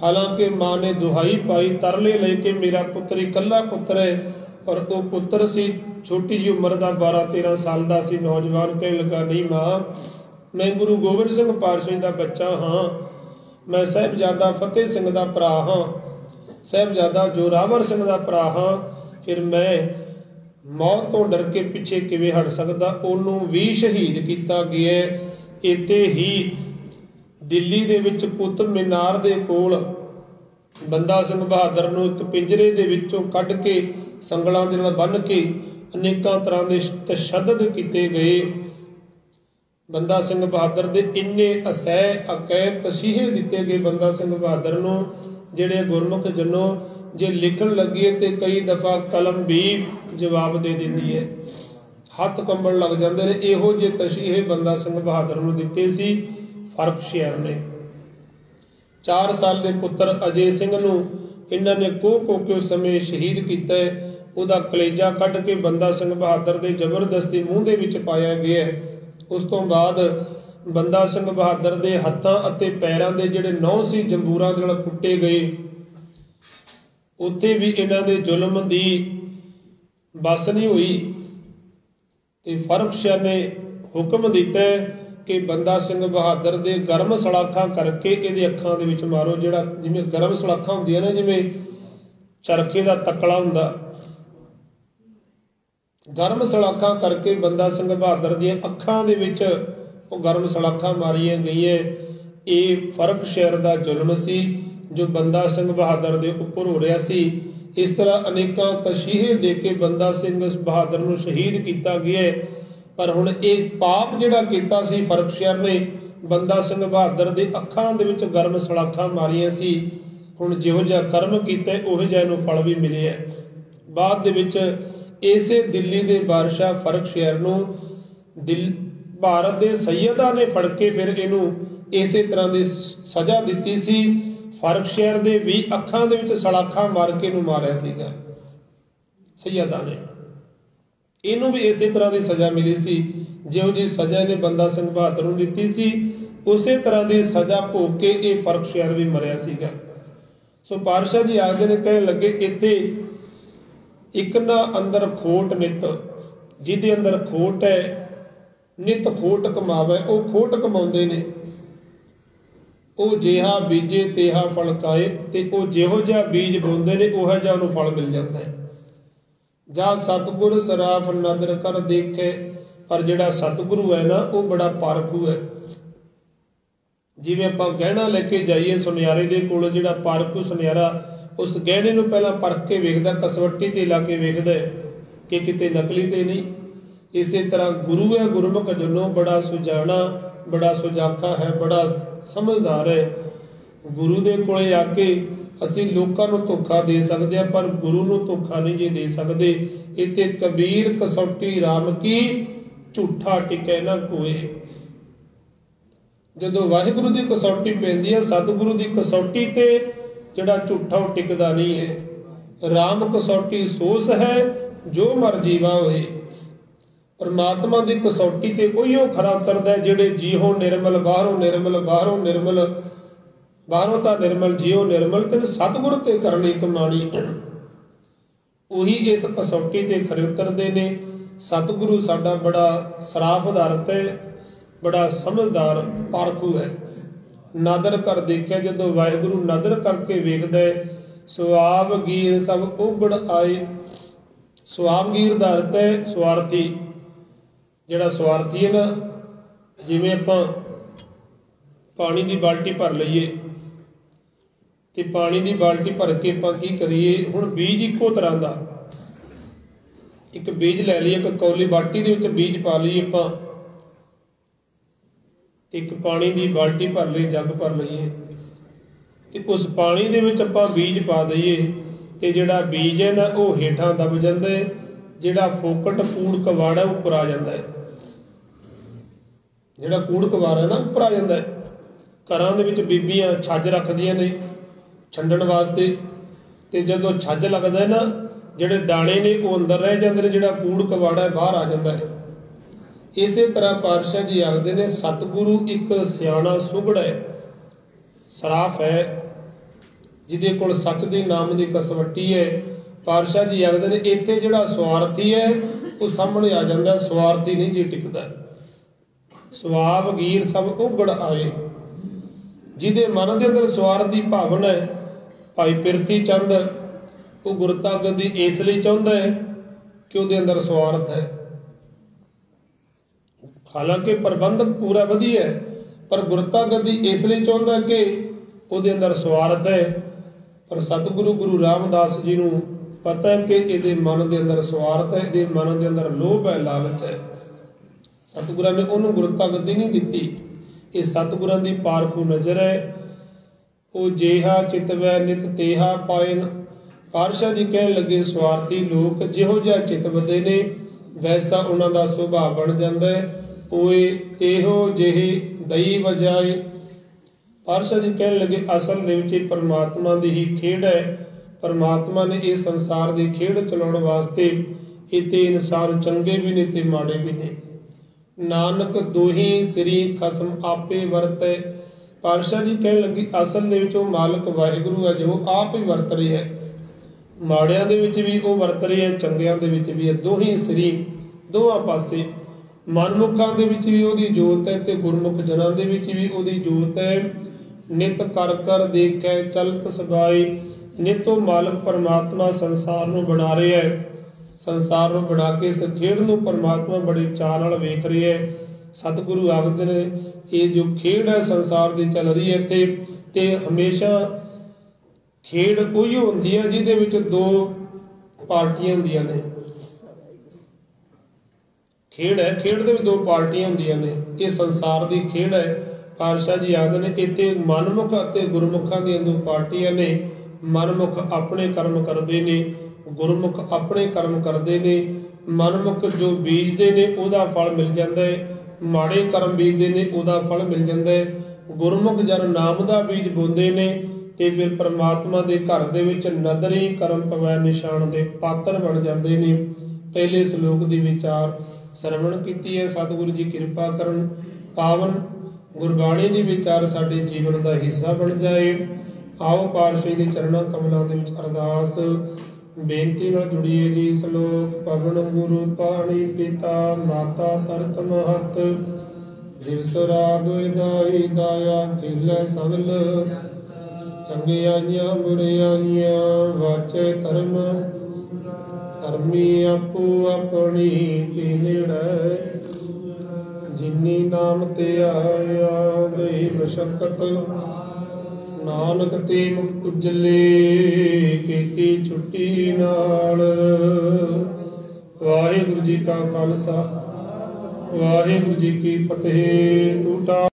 ਹਾਲਾਂਕਿ ਮਾਂ ਨੇ ਦੁਹਾਈ ਪਾਈ, ਤਰਲੇ ਲੈ ਕੇ ਮੇਰਾ ਪੁੱਤਰ ਇਕੱਲਾ ਪੁੱਤਰ ਹੈ, ਪਰ ਉਹ ਪੁੱਤਰ ਸੀ ਛੋਟੀ ਜਿਹੀ ਉਮਰ ਦਾ 12-13 ਸਾਲ ਦਾ ਸੀ ਨੌਜਵਾਨ। ਕਹਿਣ ਲੱਗਾ ਨਹੀਂ ਮਾਂ, ਮੈਂ ਗੁਰੂ ਗੋਬਿੰਦ ਸਿੰਘ ਪਾਤਸ਼ਾਹ ਦਾ ਬੱਚਾ ਹਾਂ, ਮੈਂ ਸਾਹਿਬਜ਼ਾਦਾ ਫਤਿਹ ਸਿੰਘ ਦਾ ਭਰਾ ਹਾਂ, ਸਾਹਿਬਜ਼ਾਦਾ ਜੋਰਾਵਰ ਸਿੰਘ ਦਾ ਭਰਾ ਹਾਂ, ਫਿਰ ਮੈਂ ਮੌਤ ਤੋਂ ਡਰ ਕੇ ਪਿੱਛੇ ਕਿਵੇਂ ਹਟ ਸਕਦਾ। ਉਹਨੂੰ ਵੀ ਸ਼ਹੀਦ ਕੀਤਾ ਗਿਆ। ਇੱਥੇ ਹੀ ਦਿੱਲੀ ਦੇ ਵਿੱਚ ਕੁਤਬ ਮੀਨਾਰ ਦੇ ਕੋਲ ਬੰਦਾ ਸਿੰਘ ਬਹਾਦਰ ਨੂੰ ਇੱਕ ਪਿੰਜਰੇ ਦੇ ਵਿੱਚੋਂ ਕੱਢ ਕੇ ਸੰਗਲਾਂ ਦੇ ਨਾਲ ਬੰਨ੍ਹ ਕੇ ਅਨੇਕਾਂ ਤਰ੍ਹਾਂ ਦੇ ਤਸ਼ੱਦਦ ਕੀਤੇ ਗਏ। ਬੰਦਾ ਸਿੰਘ ਬਹਾਦਰ ਦੇ ਇੰਨੇ ਅਸਹਿ ਅਕੈਦ ਤਸੀਹੇ ਦਿੱਤੇ ਗਏ ਬੰਦਾ ਸਿੰਘ ਬਹਾਦਰ ਨੂੰ, ਜਿਹੜੇ ਗੁਰਮੁਖ ਜਨੋਂ ਜੇ ਲਿਖਣ ਲੱਗੀਏ ਤੇ ਕਈ ਦਫਾ ਕਲਮ ਵੀ ਜਵਾਬ ਦੇ ਦਿੰਦੀ ਹੈ, ਹੱਥ ਕੰਬਣ ਲੱਗ ਜਾਂਦੇ ਨੇ। ਇਹੋ ਜਿਹੇ ਤਸੀਹੇ ਬੰਦਾ ਸਿੰਘ ਬਹਾਦਰ ਨੂੰ ਦਿੱਤੇ ਸੀ ਫਰਖਸ਼ੇਰ ਨੇ। 4 ਸਾਲ ਦੇ ਪੁੱਤਰ ਅਜੇ ਸਿੰਘ ਨੂੰ ਇਹਨਾਂ ਨੇ ਕੋਹ ਕੇ ਉਸ ਸਮੇਂ ਸ਼ਹੀਦ ਕੀਤਾ। ਉਹਦਾ ਕਲੇਜਾ ਕੱਢ ਕੇ ਬੰਦਾ ਸਿੰਘ ਬਹਾਦਰ ਦੇ ਜ਼ਬਰਦਸਤੀ ਮੂੰਹ ਦੇ ਵਿੱਚ ਪਾਇਆ ਗਿਆ। ਉਸ ਤੋਂ ਬਾਅਦ ਬੰਦਾ ਸਿੰਘ ਬਹਾਦਰ ਦੇ ਹੱਥਾਂ ਅਤੇ ਪੈਰਾਂ ਦੇ ਜਿਹੜੇ ਨਹੁੰ ਸੀ ਜੰਬੂਰਾਂ ਦੇ ਨਾਲ ਕੁੱਟੇ ਗਏ। ਉੱਥੇ ਵੀ ਇਹਨਾਂ ਦੇ ਜ਼ੁਲਮ ਦੀ ਬਸ ਨਹੀਂ ਹੋਈ ਤੇ ਫਰਖਸ਼ੇਰ ਨੇ ਹੁਕਮ ਦਿੱਤਾ ਕਿ ਬੰਦਾ ਸਿੰਘ ਬਹਾਦਰ ਦੇ ਗਰਮ ਸਲਾਖਾਂ ਕਰਕੇ ਇਹਦੇ ਅੱਖਾਂ ਦੇ ਵਿੱਚ ਮਾਰੋ। ਜਿਹੜਾ ਜਿਵੇਂ ਗਰਮ ਸਲਾਖਾਂ ਹੁੰਦੀਆਂ ਨੇ, ਜਿਵੇਂ ਚਰਖੇ ਦਾ ਤਕਲਾ ਹੁੰਦਾ, ਗਰਮ ਸਲਾਖਾਂ ਕਰਕੇ ਬੰਦਾ ਸਿੰਘ ਬਹਾਦਰ ਦੀਆਂ ਅੱਖਾਂ ਦੇ ਵਿੱਚ ਉਹ ਗਰਮ ਸਲਾਖਾਂ ਮਾਰੀਆਂ ਗਈਆਂ। ਇਹ ਫਰਖਸ਼ੇਰ ਦਾ ਜ਼ੁਲਮ ਸੀ ਜੋ ਬੰਦਾ ਸਿੰਘ ਬਹਾਦਰ ਦੇ ਉੱਪਰ ਹੋ ਰਿਹਾ ਸੀ। इस तरह अनेकों तशीहे दे के बंदा सिंह बहादुर नूं शहीद किया गया। पर हुण ये पाप जिहड़ा कीता सी फर्रुखशहर ने बंदा सिंह बहादुर दे अखां दे विच गर्म सलाखां मारियां सी। हुण जिहो जिहा कर्म कीता उहो जिहा इहनूं फल भी मिले है। बाद दे विच इसे दिल्ली दे बादशाह फर्रुखशहर नूं भारत दे सैयदा ने फड़ के फिर इहनूं इसे तरह की सज़ा दी सी। फर्रुखशहर दे भी अखां दे विच सलाखां मार के इहनूं मारिया सीगा सैयदा ने। इहनूं भी इसे तरह की सज़ा मिली सी जिहो जी सज़ा ने बंदा सिंह बहादुर नूं दित्ती सी, उसे तरह की सज़ा भोग के ये फर्रुखशहर भी मरिया सीगा। सो पातशाह जी आखदे ने कहण लगे इत्थे एक ना अंदर खोट नित, जिहदे अंदर खोट है नित खोट कमावे, वो खोट कमाउंदे ने। ਉਹ ਜਿਹਾ ਬੀਜੇ ਤੇਹਾ ਫਲ ਖਾਏ, ਤੇ ਉਹ ਜਿਹੋ ਜਿਹਾ ਬੀਜ ਬੋਂਦੇ ਨੇ ਉਹੋ ਜਿਹਾ ਉਹਨੂੰ ਫਲ ਮਿਲ ਜਾਂਦਾ ਹੈ। ਜਾਂ ਸਤਿਗੁਰ ਸਰਾਫ ਨਦਰ ਕਰ ਦੇਖੇ, ਪਰ ਜਿਹੜਾ ਸਤਿਗੁਰੂ ਹੈ ਨਾ ਉਹ ਬੜਾ ਪਾਰਖੂ ਹੈ। ਜਿਵੇਂ ਆਪਾਂ ਗਹਿਣਾ ਲੈ ਕੇ ਜਾਈਏ ਸੁਨਿਆਰੇ ਦੇ ਕੋਲ, ਜਿਹੜਾ ਪਾਰਖੂ ਸੁਨਿਆਰਾ ਉਸ ਗਹਿਣੇ ਨੂੰ ਪਹਿਲਾਂ ਪਰਖ ਕੇ ਵੇਖਦਾ, ਕਸਵੱਟੀ ਤੇ ਲਾ ਕੇ ਵੇਖਦਾ ਕਿ ਕਿਤੇ ਨਕਲੀ ਤੇ ਨਹੀਂ। ਇਸੇ ਤਰ੍ਹਾਂ ਗੁਰੂ ਹੈ ਗੁਰਮੁਖ ਜਨੋਂ ਬੜਾ ਸੁਜਾਣਾ, बड़ा सुजाखा है, बड़ा समझदार है। गुरु दे कोले आके असीं लोकां नूं धोखा दे सकते हैं पर गुरु नूं धोखा नहीं जी दे सकते। इत्थे कबीर कसौटी राम की झूठा टिकै ना कोई। जदों वाहिगुरु दी कसौटी पैंदी है सतगुरु दी कसौटी ते जिहड़ा झूठा वो टिकदा नहीं है। राम कसौटी सोस है जो मर्जी वा होए। परमात्मा की कसौटी ते उहिओ खरा उतरदा जिहड़े जीहो निर्मल बाहरों निर्मल, बाहरों निर्मल, बाहरों तां निर्मल जीहो निर्मल, तेन सतगुर ते करनी कमाणी। उही इस कसौटी ते खरे उतरदे ने। सतगुरु साडा बड़ा सराफ अधारत है, बड़ा समझदार पारखू है। नादर कर देखिया जदों वाहिगुरु नादर करके वेखदा है, सुआब गीर सब उबड़ आए। सुआब गीर दा अर्थ है स्वार्थी। ਜਿਹੜਾ ਸਵਾਰਥੀ ਹੈ ਨਾ, ਜਿਵੇਂ ਆਪਾਂ ਪਾਣੀ ਦੀ ਬਾਲਟੀ ਭਰ ਲਈਏ ਤੇ ਪਾਣੀ ਦੀ ਬਾਲਟੀ ਭਰ ਕੇ ਆਪਾਂ ਕੀ ਕਰੀਏ, ਹੁਣ ਬੀਜ ਇੱਕੋ ਤਰ੍ਹਾਂ ਦਾ ਇੱਕ ਬੀਜ ਲੈ ਲਈਏ, ਇੱਕ ਕੌਲੀ ਬਾਲਟੀ ਦੇ ਵਿੱਚ ਬੀਜ ਪਾ ਲਈਏ ਆਪਾਂ, ਇੱਕ ਪਾਣੀ ਦੀ ਬਾਲਟੀ ਭਰ ਲਈ, ਜੱਗ ਭਰ ਲਈਏ ਤੇ ਉਸ ਪਾਣੀ ਦੇ ਵਿੱਚ ਆਪਾਂ ਬੀਜ ਪਾ ਦਈਏ ਤੇ ਜਿਹੜਾ ਬੀਜ ਹੈ ਨਾ ਉਹ ਹੇਠਾਂ ਦਬ ਜਾਂਦਾ ਹੈ, ਜਿਹੜਾ ਫੋਕਟ ਕੂੜ ਕਵਾੜ ਹੈ ਉੱਪਰ ਆ ਜਾਂਦਾ ਹੈ। ਜਿਹੜਾ ਕੂੜ ਕਵਾੜ ਹੈ ਨਾ ਉੱਪਰ ਆ ਜਾਂਦਾ ਹੈ। ਘਰਾਂ ਦੇ ਵਿੱਚ ਬੀਬੀਆਂ ਛੱਜ ਰੱਖਦੀਆਂ ਨੇ ਛੰਡਣ ਵਾਸਤੇ, ਤੇ ਜਦੋਂ ਛੱਜ ਲੱਗਦਾ ਨਾ ਜਿਹੜੇ ਦਾਣੇ ਨੇ ਉਹ ਅੰਦਰ ਰਹਿ ਜਾਂਦੇ ਨੇ, ਜਿਹੜਾ ਕੂੜ ਕਵਾੜ ਹੈ ਬਾਹਰ ਆ ਜਾਂਦਾ ਹੈ। ਇਸੇ ਤਰ੍ਹਾਂ ਪਾਤਸ਼ਾਹ ਜੀ ਆਖਦੇ ਨੇ ਸਤਿਗੁਰੂ ਇੱਕ ਸਿਆਣਾ ਸੁਗੜ ਹੈ, ਸਰਾਫ ਹੈ, ਜਿਹਦੇ ਕੋਲ ਸੱਚ ਦੇ ਨਾਮ ਦੀ ਕਸਵੱਟੀ ਹੈ। ਪਾਤਸ਼ਾਹ ਜੀ ਆਖਦੇ ਨੇ ਇੱਥੇ ਜਿਹੜਾ ਸਵਾਰਥੀ ਹੈ ਉਹ ਸਾਹਮਣੇ ਆ ਜਾਂਦਾ, ਸਵਾਰਥੀ ਨਹੀਂ ਜੀ ਟਿਕਦਾ। ਸਵਾਬ ਗੀਰ ਸਭ ਉਗੜ ਆਏ। ਜਿਹਦੇ ਮਨ ਦੇ ਅੰਦਰ ਸਵਾਰਥ ਦੀ ਭਾਵਨਾ ਹੈ, ਭਾਈ ਪਿਰਥੀ ਚੰਦ ਉਹ ਗੁਰਤਾ ਗੱਦੀ ਇਸ ਲਈ ਚਾਹੁੰਦਾ ਹੈ ਕਿ ਉਹਦੇ ਅੰਦਰ ਸਵਾਰਥ ਹੈ। ਹਾਲਾਂਕਿ ਪ੍ਰਬੰਧਕ ਪੂਰਾ ਵਧੀਆ ਹੈ, ਪਰ ਗੁਰਤਾ ਗੱਦੀ ਇਸ ਲਈ ਚਾਹੁੰਦਾ ਕਿ ਉਹਦੇ ਅੰਦਰ ਸਵਾਰਥ ਹੈ। ਪਰ ਸਤਿਗੁਰੂ ਗੁਰੂ ਰਾਮਦਾਸ ਜੀ ਨੂੰ पता है कि ये मन के अंदर स्वार्थ है, ये मन के अंदर लोभ है, लालच है। सतगुरां ने उन्होंने गुरता गद्दी नहीं दी। ये सतगुरां की पारखू नज़र है। वो जेहा चितवै नित तेहा पायन। पातशाह जी कह लगे स्वार्थी लोग जिहो जिहा चितवदे ने वैसा उन्हां दा सुभाव बन जाता है। ओए तेहो जेही दई वजाए। पातशाह जी कह लगे असल दे विच परमात्मा दी ही खेड है। परमात्मा ने इस संसार की खेड चलाने वास्ते इतने इंसान चंगे भी ने ते माड़े भी ने। नानक दोही श्री खसम आपे वरत। पातशाह जी कह लगी असल दे विच मालक वाहिगुरु है जो आप ही वरत रहे है। माड़ियां दे विच भी वो वरत रहे है, चंगियां दे विच भी है। दोही श्री दोवां पासे मनमुखां दे विच भी ओदी जोत है ते गुरमुख जनां दे विच भी ओदी जोत है। नित कर कर देखै चलत सबाई। नितो मालक परमात्मा संसार नूं बना रहा है। संसार नूं बना के इस खेड नूं परमात्मा बड़े चाअ नाल वेख रहा है। सतगुरु आखदे ने ये जो खेड है संसार की चल रही है ते हमेशा ਖੇਡ ਕੋਈ ਹੁੰਦੀ ਹੈ ਜਿਹਦੇ ਵਿੱਚ ਦੋ ਪਾਰਟੀਆਂ ਹੁੰਦੀਆਂ ਨੇ। ਖੇਡ ਹੈ, ਖੇਡ ਦੇ ਵਿੱਚ ਦੋ ਪਾਰਟੀਆਂ ਹੁੰਦੀਆਂ ਨੇ। ਇਹ ਸੰਸਾਰ ਦੀ ਖੇਡ ਹੈ। ਪਾਤਸ਼ਾਹ ਜੀ ਆਖਦੇ ਨੇ ਇੱਥੇ ਮਨਮੁਖ ਅਤੇ ਗੁਰਮੁਖਾਂ ਦੀਆਂ ਦੋ ਪਾਰਟੀਆਂ ਨੇ। ਮਨਮੁਖ ਆਪਣੇ ਕਰਮ ਕਰਦੇ ਨੇ, ਗੁਰਮੁਖ ਆਪਣੇ ਕਰਮ ਕਰਦੇ ਨੇ। ਮਨਮੁਖ ਜੋ ਬੀਜਦੇ ਨੇ ਉਹਦਾ ਫਲ ਮਿਲ ਜਾਂਦਾ ਹੈ, ਮਾੜੇ ਕਰਮ ਬੀਜਦੇ ਨੇ ਉਹਦਾ ਫਲ ਮਿਲ ਜਾਂਦਾ ਹੈ। ਗੁਰਮੁਖ ਜਨ ਨਾਮ ਦਾ ਬੀਜ ਬੋਂਦੇ ਨੇ ਤੇ ਫਿਰ ਪਰਮਾਤਮਾ ਦੇ ਘਰ ਦੇ ਵਿੱਚ ਨਦਰੀ ਕਰਮ ਪਵੈ ਨਿਸ਼ਾਨ ਦੇ ਪਾਤਰ ਬਣ ਜਾਂਦੇ ਨੇ। ਪਹਿਲੇ ਸ਼ਲੋਕ ਦੀ ਵਿਚਾਰ ਸਰਵਣ ਕੀਤੀ ਹੈ। ਸਤਿਗੁਰੂ ਜੀ ਕਿਰਪਾ ਕਰਨ, ਪਾਵਨ ਗੁਰਬਾਣੀ ਦੀ ਵਿਚਾਰ ਸਾਡੇ ਜੀਵਨ ਦਾ ਹਿੱਸਾ ਬਣ ਜਾਏ। ਆਓ ਪਾਤਸ਼ਾਹੀ ਦੇ ਚਰਨਾਂ ਕਮਲਾਂ ਦੇ ਵਿੱਚ ਅਰਦਾਸ ਬੇਨਤੀ ਨਾਲ ਜੁੜੀਏ ਜੀ। ਸ਼ਲੋਕ ਪਵਨ ਗੁਰੂ ਪਾਣੀ ਪਿਤਾ ਮਾਤਾ ਤਰਤ ਮਹਤ, ਦਿਵਸ ਰਾਤ ਦਾਈ ਦਾਇਆ ਖੇਲੇ ਸਗਲ, ਚੰਗਿਆਈਆਂ ਬੁਰਿਆਈਆਂ ਵਾਚੇ ਧਰਮ, ਧਰਮੀ ਆਪੋ ਆਪਣੀ ਕੀ ਨੇੜੈ, ਜਿਨੀ ਨਾਮ ਤੇ ਆਇਆ ਗਈ ਮਸ਼ਕਤ, ਨਾਨਕ ਤੇ ਮੁਖ ਉਜਲੇ ਕੀਤੀ ਛੁੱਟੀ ਨਾਲ। ਵਾਹਿਗੁਰੂ ਜੀ ਕਾ ਖਾਲਸਾ, ਵਾਹਿਗੁਰੂ ਜੀ ਕੀ ਫਤਿਹ। ਟੂਟਾ